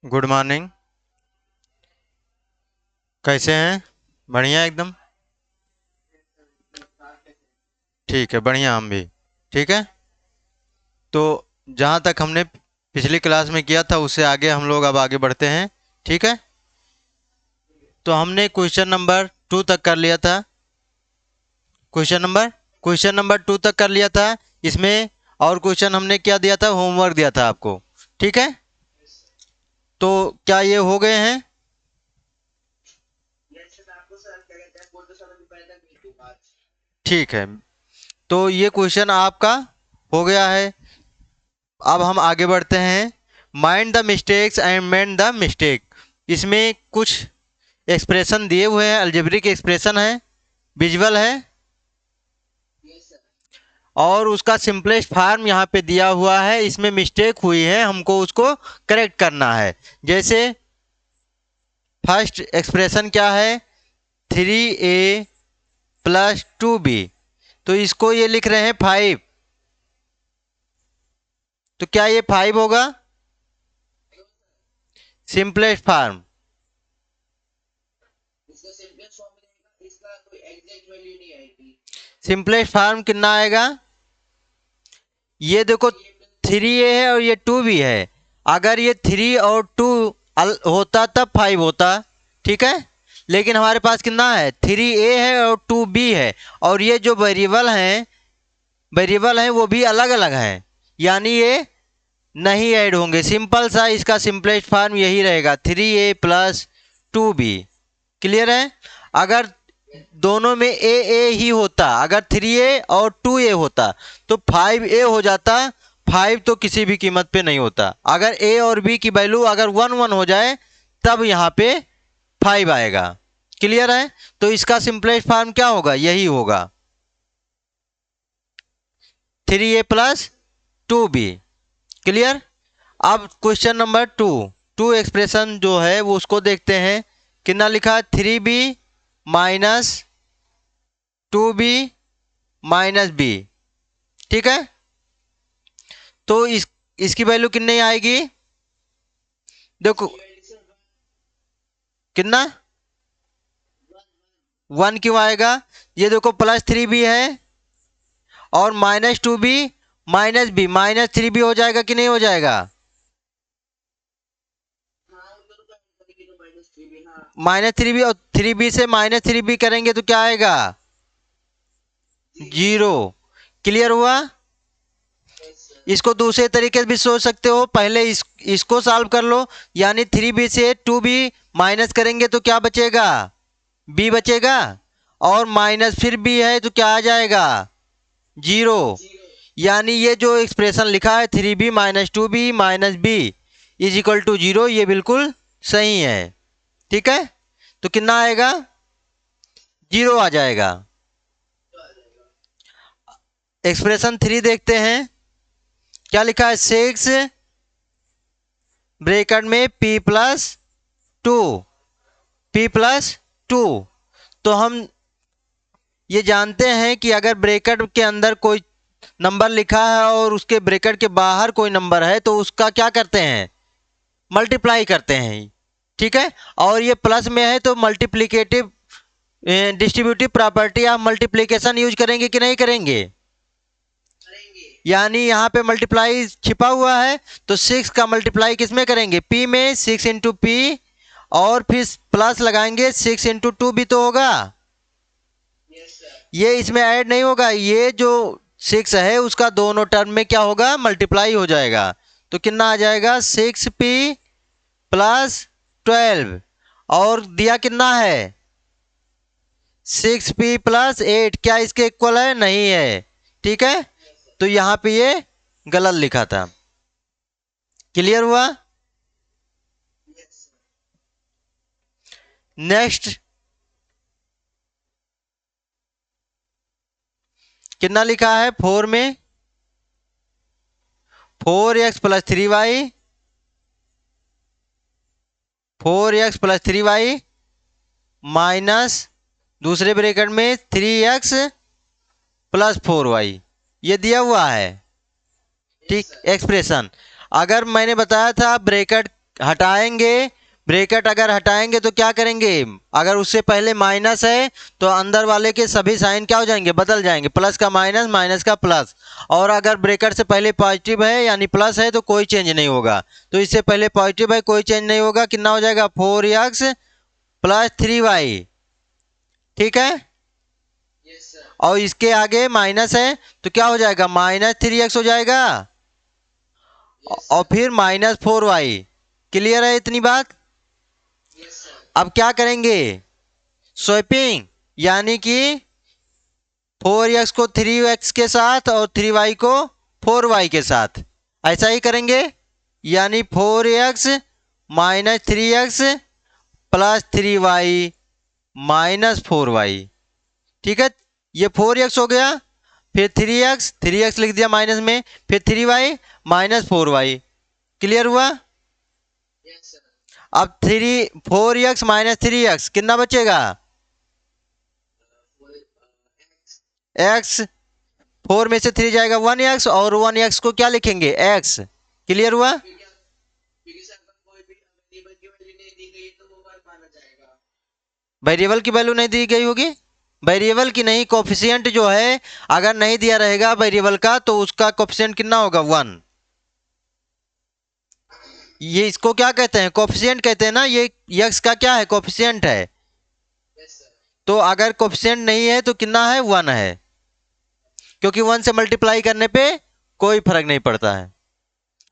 Good morning. कैसे हैं? बढ़िया एकदम। ठीक है, बढ़िया हम भी। ठीक है। तो जहाँ तक हमने पिछली क्लास में किया था उससे आगे हम लोग अब आगे बढ़ते हैं। ठीक है। तो हमने क्वेश्चन नंबर 2 तक कर लिया था। क्वेश्चन नंबर 2 तक कर लिया था। इसमें और क्वेश्चन हमने क्या दिया था, होमवर्क दिया था आपको। ठीक है। तो क्या ये हो गए हैं? ठीक है। तो ये क्वेश्चन आपका हो गया है। अब हम आगे बढ़ते हैं। Mind the mistakes and mend the mistake. इसमें कुछ एक्सप्रेशन दिए हुए हैं, अलजेब्रिक एक्सप्रेशन है, विजुअल है, और उसका सिंपलेस्ट फॉर्म यहाँ पे दिया हुआ है। इसमें मिस्टेक हुई है, हमको उसको करेक्ट करना है। जैसे फर्स्ट एक्सप्रेशन क्या है, 3a + 2b। तो इसको ये लिख रहे हैं 5। तो क्या ये 5 होगा? Simplest form. सिंपलेस्ट फॉर्म कितना आएगा? ये देखो, 3a है और ये 2b है। अगर ये 3 और 2 होता तब 5 होता। ठीक है। लेकिन हमारे पास कितना है, 3a है और 2b है। और ये जो वेरिएबल हैं वो भी अलग अलग हैं, यानी ये नहीं ऐड होंगे। सिंपल सा इसका सिंपलेस्ट फॉर्म यही रहेगा, 3a + 2b। क्लियर है? अगर दोनों में ए ही होता, अगर 3a और 2a होता तो 5a हो जाता। 5 तो किसी भी कीमत पे नहीं होता। अगर a और b की वैल्यू अगर 1 1 हो जाए तब यहाँ पे 5 आएगा। क्लियर है? तो इसका सिंपलेस्ट फॉर्म क्या होगा, यही होगा, 3a + 2b। क्लियर? अब क्वेश्चन नंबर 2 एक्सप्रेशन जो है वो उसको देखते हैं। कितना लिखा है, 3b - 2b - b। ठीक है। तो इसकी वैल्यू कितनी आएगी? देखो कितना, 1 क्यों आएगा? ये देखो, +3b है और -2b - b, -3b हो जाएगा कि नहीं हो जाएगा? -3b और 3b से -3b करेंगे तो क्या आएगा, 0। क्लियर हुआ? इसको दूसरे तरीके से भी सोच सकते हो। पहले इसको सॉल्व कर लो, यानी 3b से 2b माइनस करेंगे तो क्या बचेगा, b बचेगा। और माइनस फिर b है तो क्या आ जाएगा, 0। यानी ये जो एक्सप्रेशन लिखा है 3b - 2b - b = 0, ये बिल्कुल सही है। ठीक है। तो कितना आएगा, 0 आ जाएगा। एक्सप्रेशन 3 देखते हैं। क्या लिखा है, 6 ब्रैकेट में p+2, p+2। तो हम ये जानते हैं कि अगर ब्रैकेट के अंदर कोई नंबर लिखा है और उसके ब्रैकेट के बाहर कोई नंबर है तो उसका क्या करते हैं, मल्टीप्लाई करते हैं। ठीक है। और ये प्लस में है तो multiplicative distributive property of multiplication use करेंगे कि नहीं करेंगे? यानी यहाँ पे मल्टीप्लाई छिपा हुआ है, तो 6 का मल्टीप्लाई किस में करेंगे, p में, 6 × p, और फिर प्लस लगाएंगे, 6 × 2 भी तो होगा। ये इसमें ऐड नहीं होगा, ये जो 6 है उसका दोनों टर्म में क्या होगा, मल्टीप्लाई हो जाएगा। तो कितना आ जाएगा, 6p + 12। और दिया कितना है, 6p + 8। क्या इसके इक्वल है, नहीं है। ठीक है। तो यहाँ पे ये गलत लिखा था। क्लियर हुआ? नेक्स्ट कितना लिखा है, 4 में 4x + 3y, 4x + 3y minus दूसरे ब्रैकेट में 3x + 4y, ये दिया हुआ है। ठीक, एक्सप्रेशन। अगर मैंने बताया था ब्रैकेट हटाएंगे, ब्रैकेट अगर हटाएंगे तो क्या करेंगे, अगर उससे पहले माइनस है तो अंदर वाले के सभी साइन क्या हो जाएंगे, बदल जाएंगे, प्लस का माइनस, माइनस का प्लस। और अगर ब्रैकेट से पहले पॉजिटिव है यानी प्लस है तो कोई चेंज नहीं होगा। तो इससे पहले पॉजिटिव है, कोई चेंज नहीं होगा, कितना हो जाएगा 4x प्लस 3y। ठीक है। और इसके आगे माइनस है तो क्या हो जाएगा, -3x हो जाएगा। और फिर -4y। क्लियर है इतनी बात। अब क्या करेंगे, स्वैपिंग, यानी कि 4x को 3x के साथ और 3y को 4y के साथ, ऐसा ही करेंगे। यानी 4x minus 3x plus 3y minus 4y। ठीक है, ये 4x हो गया, फिर 3x लिख दिया माइनस में, फिर 3y माइनस 4y। क्लियर हुआ। अब 4x माइनस 3x कितना बचेगा, x, 4 में से 3 जाएगा 1x, और 1x को क्या लिखेंगे, x। क्लियर हुआ। वेरिएबल की वैल्यू नहीं दी गई होगी, वेरिएबल की नहीं, कोफिशिएंट जो है अगर नहीं दिया रहेगा वेरिएबल का तो उसका कोफिशिएंट कितना होगा, 1। ये इसको क्या कहते हैं, कोफिशिएंट कहते हैं ना, ये x का क्या है, कोफिशिएंट है। तो अगर कोफिशिएंट नहीं है तो कितना है, 1 है, क्योंकि 1 से मल्टीप्लाई करने पे कोई फर्क नहीं पड़ता है।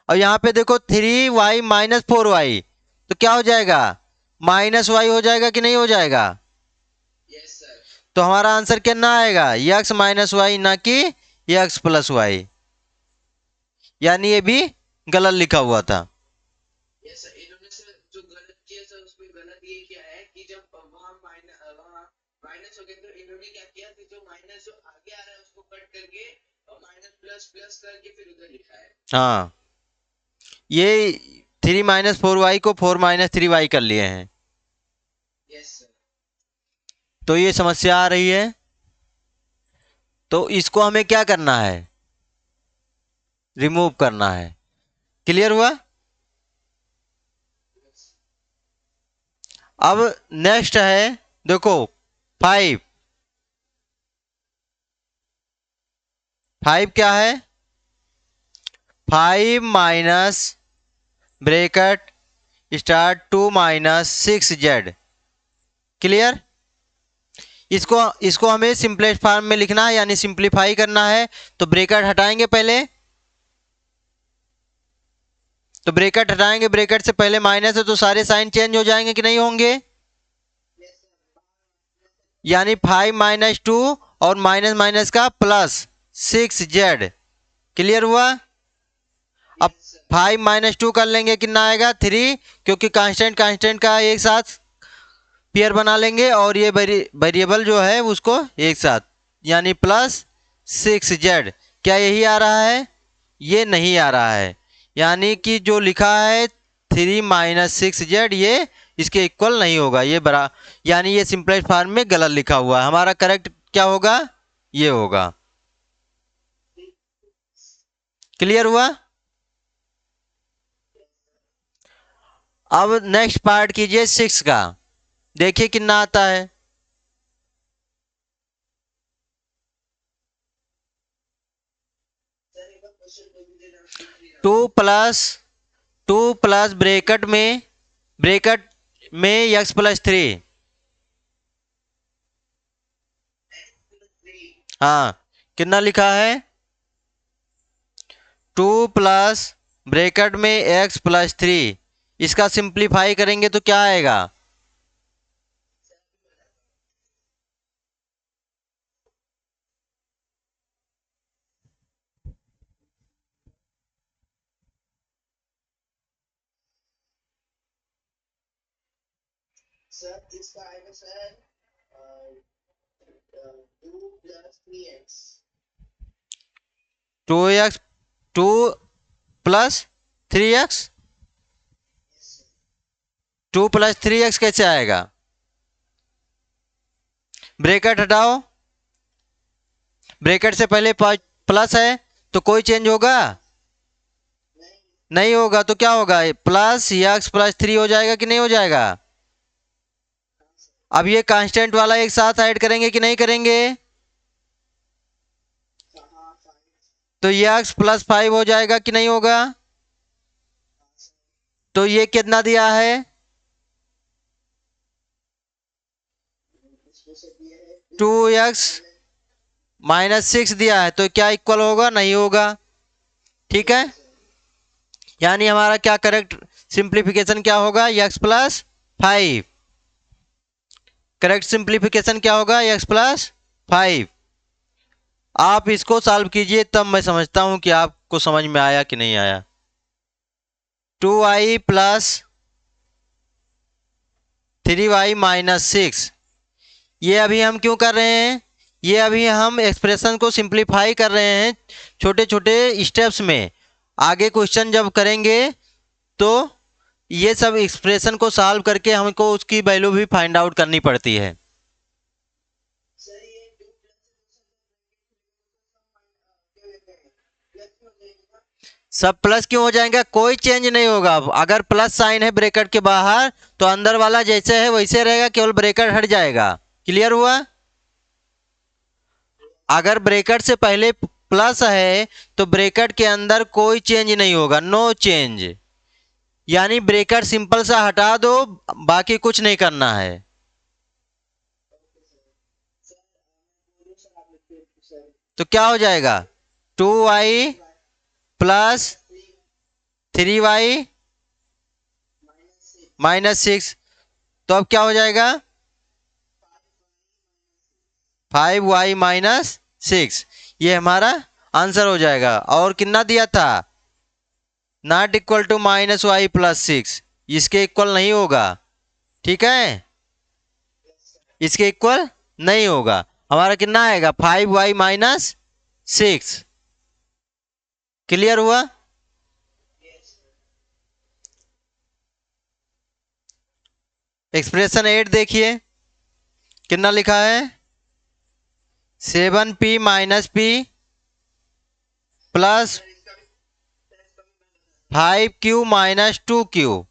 और यहाँ पे देखो 3y माइनस 4y, तो क्या हो जाएगा, -y हो जाएगा कि नहीं हो जाएगा। तो हमारा आंसर कितना आएगा, x माइनस वाई, ना कि x प्लस वाई। यानी ये भी गलत लिखा हुआ था। हाँ, ये 3 माइनस 4y को 4 माइनस 3y कर लिए हैं। तो ये समस्या आ रही है, तो इसको हमें क्या करना है, रिमूव करना है। क्लियर हुआ। अब नेक्स्ट है, देखो 5 क्या है, 5 minus bracket start 2 minus 6z। Clear. इसको इसको हमें सिंपलेस्ट फॉर्म में लिखना है, यानी सिंप्लीफाई करना है। तो ब्रैकेट हटाएंगे पहले, तो ब्रैकेट हटाएंगे, ब्रैकेट से पहले माइनस है तो सारे साइन चेंज हो जाएंगे कि नहीं होंगे। यानी 5 माइनस 2 और माइनस माइनस का प्लस 6z। क्लियर हुआ। अब 5 माइनस 2 कर लेंगे, कितना आएगा 3, क्योंकि कांस्टेंट कांस्टेंट का एक साथ पेयर बना लेंगे, और ये वेरिएबल जो है उसको एक साथ, यानी प्लस 6z। क्या यही आ रहा है, ये नहीं आ रहा है, यानी कि जो लिखा है 3 माइनस 6z ये इसके इक्वल नहीं होगा, ये बड़ा, यानी ये सिंपलेस्ट फॉर्म में गलत लिखा हुआ है। हमारा करेक्ट क्या होगा, ये होगा। क्लियर हुआ। अब नेक्स्ट पार्ट कीजिए 6 का, देखिए कितना आता है। 2 प्लस ब्रैकेट में x प्लस 3। हाँ, कितना लिखा है, 2 प्लस ब्रैकेट में x प्लस 3। इसका सिंप्लीफाई करेंगे तो क्या आएगा, सर इसका आएगा sir 2x 2 plus 3x। 2 plus 3x कैसे आएगा, ब्रैकेट हटाओ, ब्रैकेट से पहले प्लस है तो कोई चेंज होगा नहीं होगा तो क्या होगा, प्लस एक्स प्लस 3 हो जाएगा कि नहीं हो जाएगा। अब ये कांस्टेंट वाला एक साथ ऐड करेंगे कि नहीं करेंगे, तो ये एक्स प्लस 5 हो जाएगा कि नहीं होगा। तो ये कितना दिया है, 2x -6 दिया है, तो क्या इक्वल होगा, नहीं होगा। ठीक है, यानी हमारा क्या करेक्ट सिंप्लीफिकेशन क्या होगा, x प्लस 5। करेक्ट सिंप्लीफिकेशन क्या होगा, x प्लस 5। आप इसको सॉल्व कीजिए तब मैं समझता हूं कि आपको समझ में आया कि नहीं आया। 2y प्लस 3y -6, ये अभी हम क्यों कर रहे हैं, ये अभी हम एक्सप्रेशन को सिंप्लीफाई कर रहे हैं छोटे छोटे स्टेप्स में। आगे क्वेश्चन जब करेंगे तो ये सब एक्सप्रेशन को सॉल्व करके हमको उसकी वैल्यू भी फाइंड आउट करनी पड़ती है। सब प्लस क्यों हो जाएंगे, कोई चेंज नहीं होगा। अगर प्लस साइन है ब्रैकेट के बाहर तो अंदर वाला जैसे है वैसे रहेगा, केवल ब्रैकेट हट जाएगा। क्लियर हुआ। अगर ब्रैकेट से पहले प्लस है तो ब्रैकेट के अंदर कोई चेंज नहीं होगा, नो चेंज। यानी ब्रैकेट सिंपल सा हटा दो, बाकी कुछ नहीं करना है। तो क्या हो जाएगा, 2y प्लस 3y -6, तो अब क्या हो जाएगा, 5y -6, ये हमारा आंसर हो जाएगा। और कितना दिया था, नॉट इक्वल टू -y + 6, इसके इक्वल नहीं होगा। ठीक है, इसके इक्वल नहीं होगा। हमारा कितना आएगा, 5y -6। क्लियर हुआ। एक्सप्रेशन 8 देखिए कितना लिखा है, 7p - p plus 5q - 2q।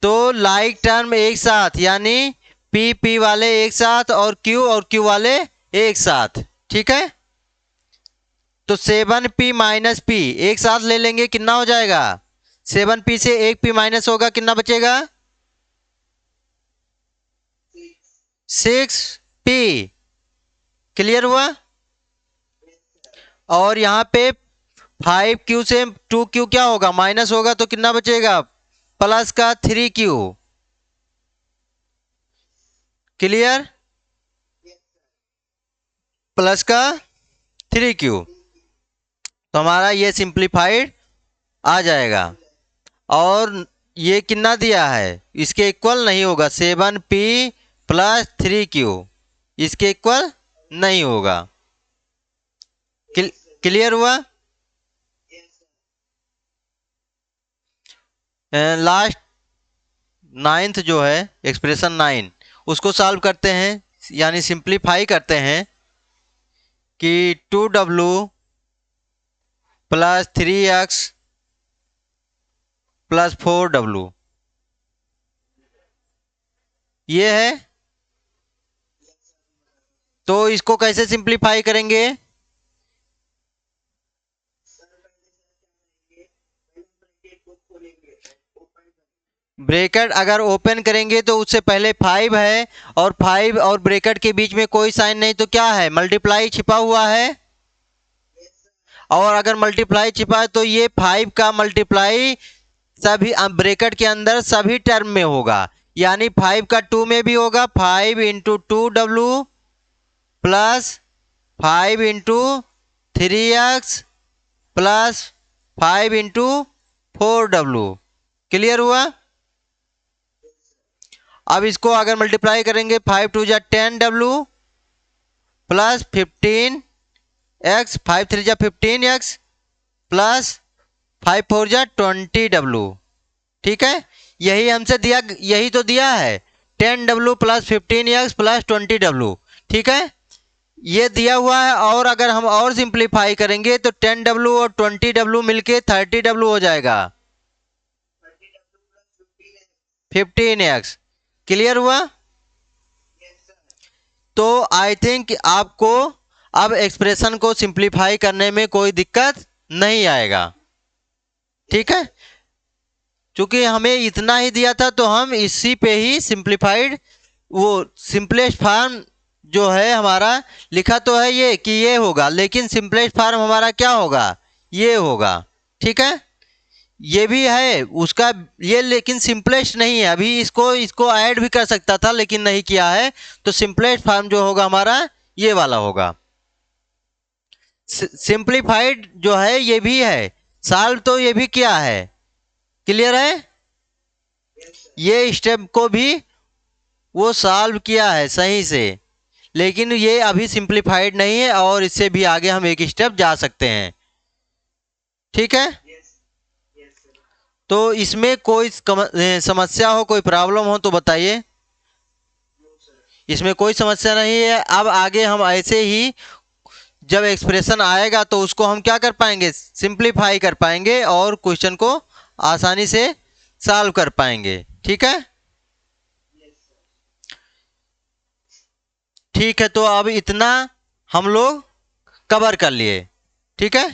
तो लाइक टर्म एक साथ, यानी p वाले एक साथ और q वाले एक साथ। ठीक है, तो 7p - p एक साथ ले लेंगे, कितना हो जाएगा, 7p से एक p माइनस होगा, कितना बचेगा, 6p। क्लियर हुआ। और यहाँ पे 5q से 2q क्या होगा, माइनस होगा, तो कितना बचेगा, प्लस का 3q। क्लियर, प्लस का 3q, तो हमारा ये सिंप्लीफाइड आ जाएगा। और ये कितना दिया है, इसके इक्वल नहीं होगा, 7p + 3q, इसके इक्वल नहीं होगा। क्लियर हुआ। लास्ट 9th जो है एक्सप्रेशन 9, उसको सॉल्व करते हैं, यानी सिंप्लीफाई करते हैं कि 2w + 3x + 4w, ये है। तो इसको कैसे सिंप्लीफाई करेंगे, ब्रैकेट अगर ओपन करेंगे तो उससे पहले 5 है, और 5 और ब्रैकेट के बीच में कोई साइन नहीं, तो क्या है, मल्टीप्लाई छिपा हुआ है। और अगर मल्टीप्लाई छिपा है तो ये 5 का मल्टीप्लाई सभी ब्रैकेट के अंदर सभी टर्म में होगा, यानी 5 का 2 में भी होगा, 5 × 2w plus 5 × 3x plus 5 × 4w। Clear हुआ। अब इसको अगर मल्टीप्लाई करेंगे, 5 × 2 = 10w plus 15x, 5 × 3 = 15x plus 5 × 4 = 20w। ठीक है, यही हमसे दिया, यही तो दिया है, 10w plus 15x plus 20w। ठीक है, ये दिया हुआ है, और अगर हम और सिंप्लीफाई करेंगे तो 10W और 20W मिलके 30W हो जाएगा, 15x। क्लियर हुआ? तो आई थिंक आपको अब एक्सप्रेशन को सिंप्लीफाई करने में कोई दिक्कत नहीं आएगा। ठीक है, क्योंकि हमें इतना ही दिया था तो हम इसी पे ही सिंप्लीफाइड, वो सिंपलेस्ट फॉर्म जो है हमारा लिखा तो है ये कि ये होगा, लेकिन सिंपलेस्ट फॉर्म हमारा क्या होगा, ये होगा। ठीक है, ये भी है उसका ये, लेकिन सिंपलेस्ट नहीं है। अभी इसको इसको ऐड भी कर सकता था लेकिन नहीं किया है, तो सिंपलेस्ट फॉर्म जो होगा हमारा ये वाला होगा। सिंप्लीफाइड जो है ये भी है, सॉल्व तो ये भी किया है। क्लियर है? ये स्टेप को भी वो सॉल्व किया है सही से, लेकिन ये अभी सिंप्लीफाइड नहीं है और इससे भी आगे हम एक स्टेप जा सकते हैं। ठीक है, तो इसमें कोई समस्या हो, कोई प्रॉब्लम हो तो बताइए। इसमें कोई समस्या नहीं है। अब आगे हम ऐसे ही जब एक्सप्रेशन आएगा तो उसको हम क्या कर पाएंगे, सिंप्लीफाई कर पाएंगे और क्वेश्चन को आसानी से सॉल्व कर पाएंगे। ठीक है, ठीक है, तो अब इतना हम लोग कवर कर लिए। ठीक है।